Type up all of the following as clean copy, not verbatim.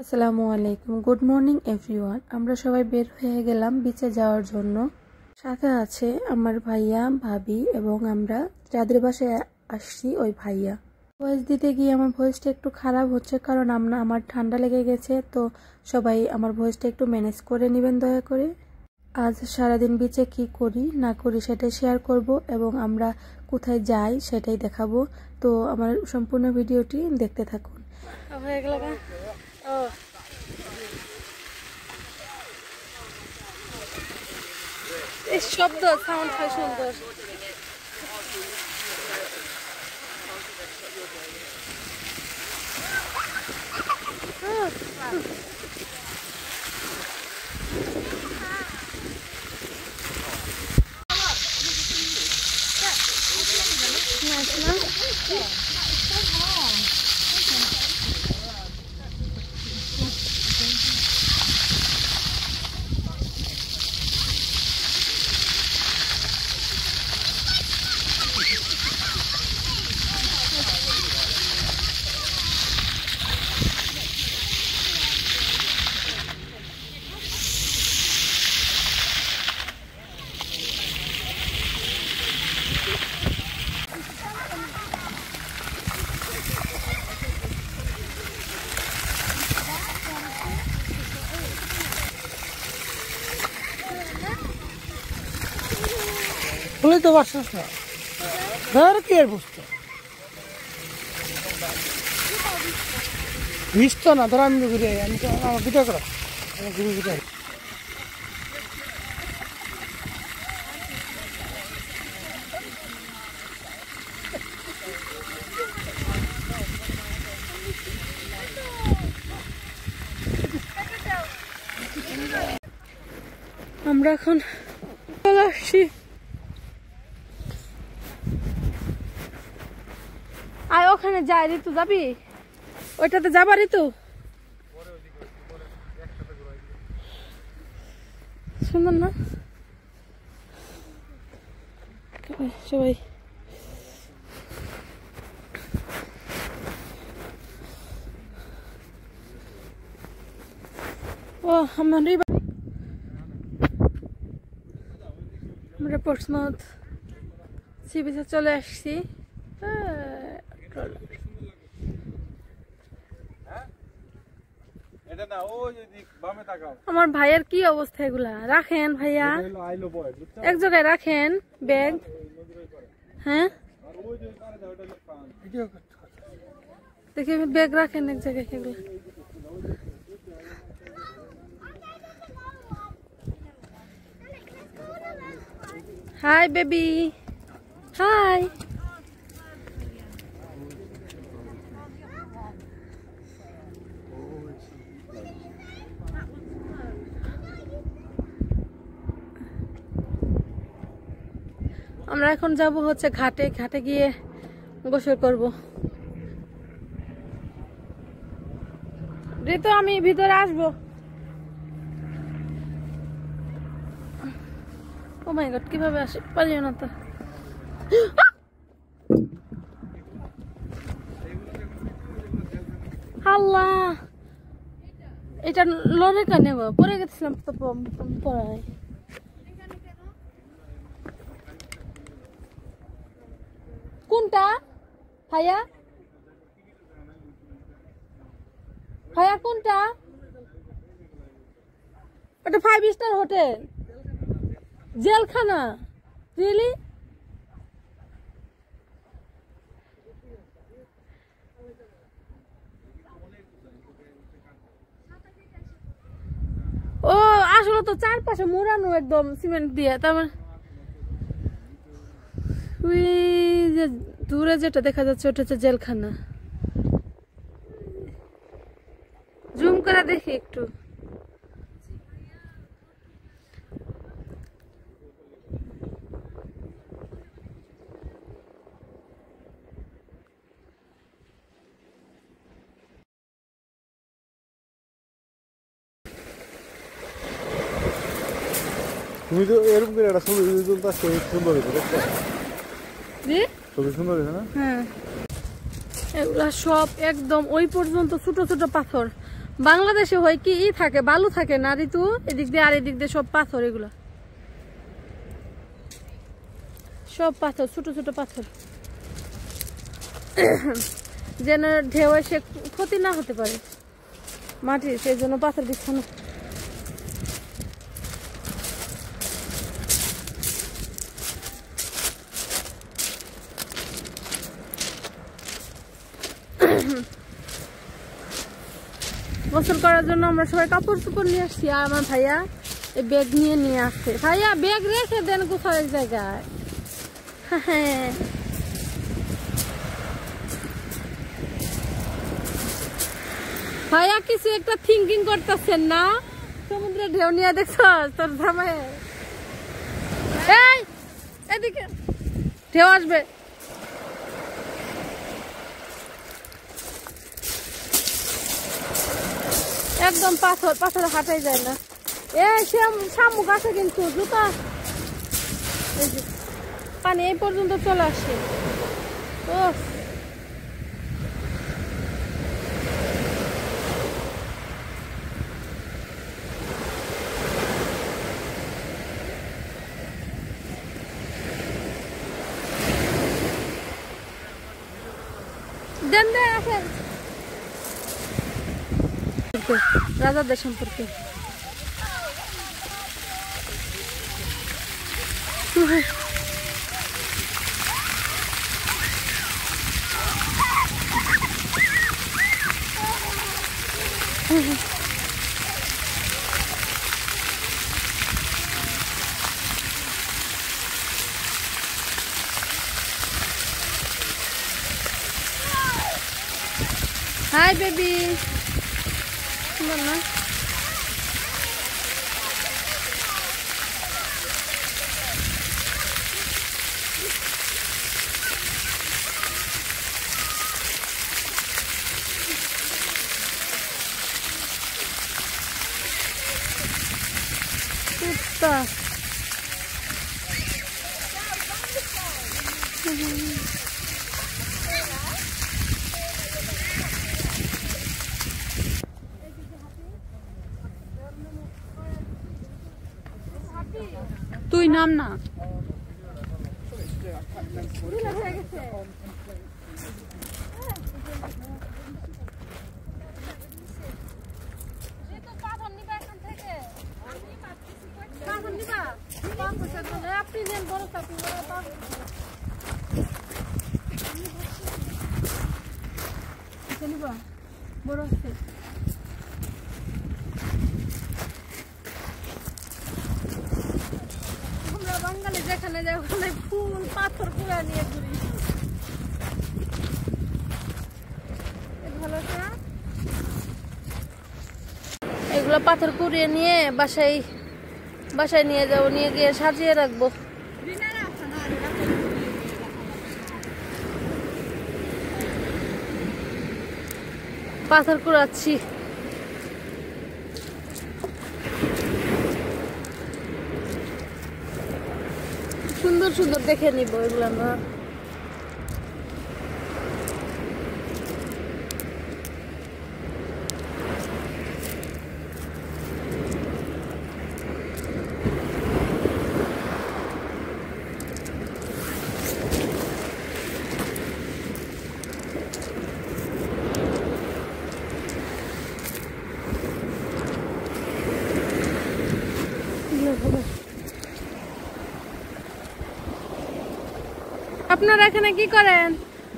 আসসালামু আলাইকুম, good morning everyone. আমরা সবাই বের হয়ে গেলাম বিচে যাওয়ার জন্য। সাথে আছে আমার ভাইয়া, ভাবি এবং আমরা যাদের বাসায় আসছি ওই ভাইয়া। ভয়েস দিতে গিয়ে আমার ভয়েসটা একটু খারাপ হচ্ছে কারণ আমার ঠান্ডা লেগে গেছে, তো সবাই আমার ভয়েসটা একটু ম্যানেজ করে নেবেন দয়া করে। আজ সারাদিন বিচে কি করি না করি সেটাই শেয়ার করব এবং আমরা কোথায় যাই সেটাই দেখাবো। তো আমার সম্পূর্ণ ভিডিওটি দেখতে থাকুন। এই শব্দ সাউন্ড হয় সুন্দর। তো বাসা ধর কি আর বুঝতো বুঝতো না। ধর আমি ঘুরে আমি তো আমার ভিডিও করো ঘুরে ঘুরে আমরা এখন চলে আসছি। আয় ওখানে যাই, ঋতু যাবি? ওইটাতে যাবা ঋতু? সুন্দর না সবাই? ও আমরা পোর্টসমাউথ সি বিচে চলে আসছি। আমার ভাইয়ের কি অবস্থা, এগুলা রাখেন ভাইয়া এক জায়গায় রাখেন ব্যাগ। হ্যাঁ দেখি ব্যাগ রাখেন এক জায়গায়। এগুলা হাই বেবি, হাই। আমরা এখন যাব হচ্ছে ঘাটে, ঘাটে গিয়ে গোসল করব। ঋতু আমি ভিতরে আসবো। ও মাই গড, কিভাবে আসে পারিও না তো। আল্লাহ, এটা লড়ে কেন পরে গেছিলাম তো পড়ায়। কোনটা ভাইয়া? ভাইয়া কোনটা? ওটা 5 স্টার হোটেল, জেলখানা। রিয়েলি? ও আসলে তো চারপাশে মোড়ানো একদম সিমেন্ট দিয়ে। তারপর ওই যে দূরে যেটা দেখা যাচ্ছে ওটা হচ্ছে জেলখানা। জুম করে দেখি একটু। তুমি তো এরকম করে একটা ছবি তুলতে সুন্দর হয়েছে, ছবি সুন্দর হয়েছে না? হ্যাঁ, এগুলা সব একদম ওই পর্যন্ত ছোট ছোট পাথর। বাংলাদেশে হয় কি থাকে, বালু থাকে না ঋতু, এদিক দিয়ে আর এদিক দিয়ে সব পাথর, এগুলো সব পাথর, ছোট ছোট পাথর, যেন ঢেউ এসে ক্ষতি না হতে পারে মাটির, সেই জন্য পাথর বিছানো। গোসল করার জন্য আমরা সবাই কাপড় চোপড় নিয়ে আসছি, আর আমার ভাইয়া এই ব্যাগ নিয়ে আসছে। ভাইয়া ব্যাগ রেখে দেন কোথাও এক জায়গায়। হ্যাঁ, ভাইয়া কিছু একটা থিঙ্কিং করতেছেন না? সমুদ্রে ঢেউ নিয়ে দেখছো তোর ধামে, এই এদিকে ঢেউ আসবে। একদম পাথর, পাথরে হাঁটাই যায় না। শামুক আছে কিন্তু, জুতা পানি এই পর্যন্ত চলে আসে। ও দেন দেন আসেন রাজাদের সম্পর্কে। হাই বেবি, সুন্দর না? কুত্তা তুই নাম না। আপনি নেন বড় বড় আছে। আমরা বাঙালি যেখানে যাই ওখানে ফুল পাথর পুরা নিয়ে ঘুরি। ভালো না? এগুলো পাথর কুড়িয়ে নিয়ে বাসায় নিয়ে যাবো, নিয়ে গিয়ে সাজিয়ে রাখবো। পাথর কুড়াচ্ছি। সুন্দর সুন্দর দেখে নিব এগুলো আমরা। আপনারা এখানে কি করেন?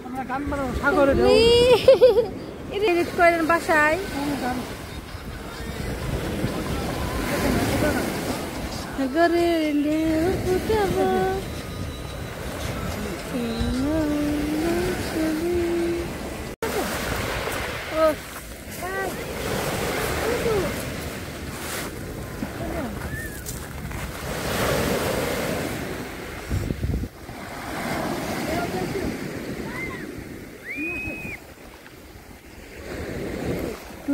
আমরা গান বানাবো, সাগরে এডিট করেন বাসায়? সাগরে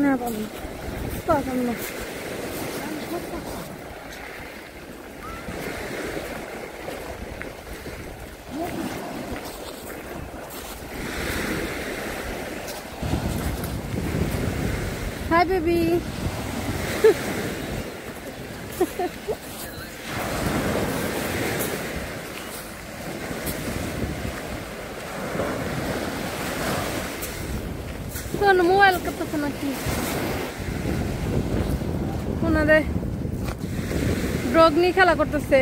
না পাবেন না। Hi baby. শোন মোবাইল করতেছে নাকি ওনারে ড্রগ নিয়ে খেলা করতেছে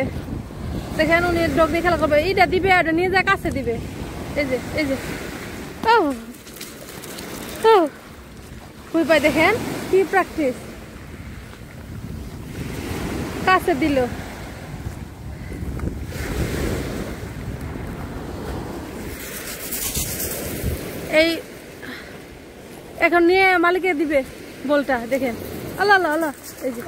দেখেন উনি ড্রগ নিয়ে খেলা করবে এইটা দিবে আর নিয়ে যা কাছে দিবে এই যে পাই দেখেন কি প্র্যাকটিস কাছে দিল এই এখন নিয়ে মালিকে দিবে বলটা দেখেন আল্লাহ আল্লাহ আল্লাহ এই যে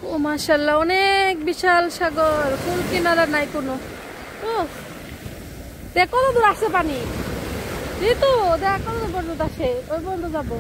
ও মাশাআল্লাহ অনেক বিশাল সাগর কোন কিনারা নাই কোনো ও দেখ কত দূর আসছে পানি ঋতু দেখ কত দূর পর্যন্ত আসে ওই পর্যন্ত যাবো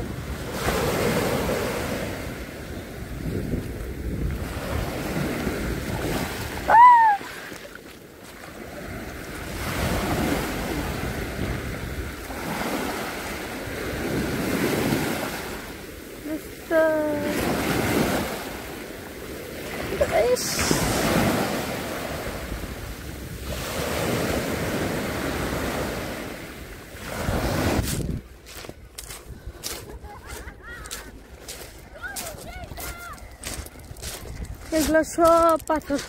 এগুলো সব পাথর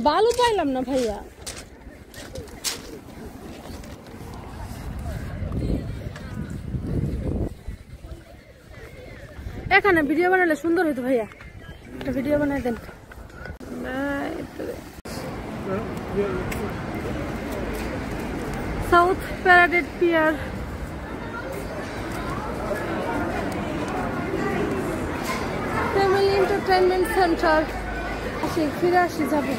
বালু পাইলাম না ভাইয়া এখানে ভিডিও বানালে সুন্দর হইতো ভাইয়া একটা ভিডিও বানাই দেন south paradise pier family entertainment centre আসি ফিরে আসি যাবো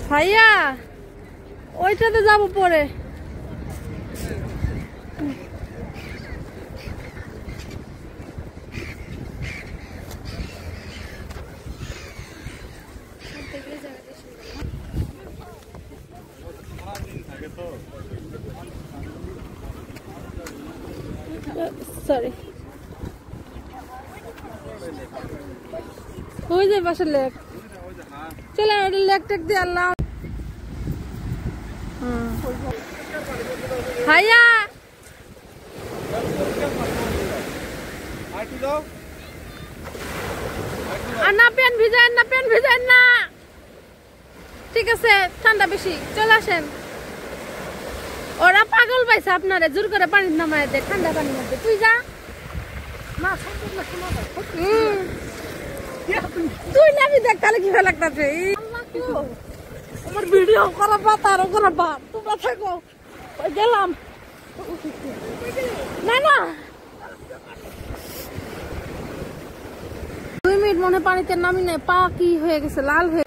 ভাইয়া ওইটাতে যাবো পরে সরি ওই যে পাশে লেক চলে লেক টেক দিয়ে আল্লাহ ভাইয়া না পেন ভিজান না ঠিক আছে ঠান্ডা বেশি চলে আসেন ওরা পাগল পাইছে আপনারে জোর করে পানি নামায় দে ঠান্ডা পানির মধ্যে তুই যা তুই নামি দেখ তাহলে কি ভালো লাগতেছে আমার ভিডিও করা বাত আরো করা বাপ তোমরা থাকো গেলাম না 2 মিনিট মনে পানিতে নামি নাই পা কি হয়ে গেছে লাল হয়ে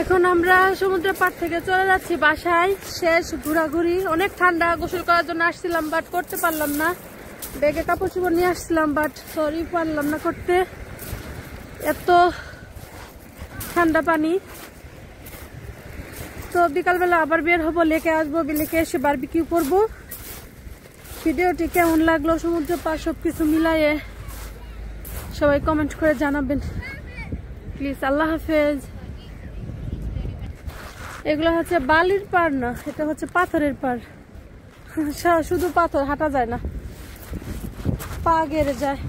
এখন আমরা সমুদ্রের পাড় থেকে চলে যাচ্ছি বাসায় শেষ ঘোরাঘুরি অনেক ঠান্ডা গোসল করার জন্য আসছিলাম বাট করতে পারলাম না ব্যাগে কাপড় চোপড় নিয়ে আসছিলাম বাট সরি পারলাম না করতে এত ঠান্ডা পানি তো বিকালবেলা আবার বের হবো লেকে আসবো লেকে এসে বারবিকিউ করবো ভিডিওটি কেমন লাগলো সমুদ্র পার সবকিছু মিলাইয়ে সবাই কমেন্ট করে জানাবেন প্লিজ আল্লাহ হাফেজ এগুলো হচ্ছে বালির পাড় না এটা হচ্ছে পাথরের পাড় শুধু পাথর হাঁটা যায় না পা গেড়ে যায়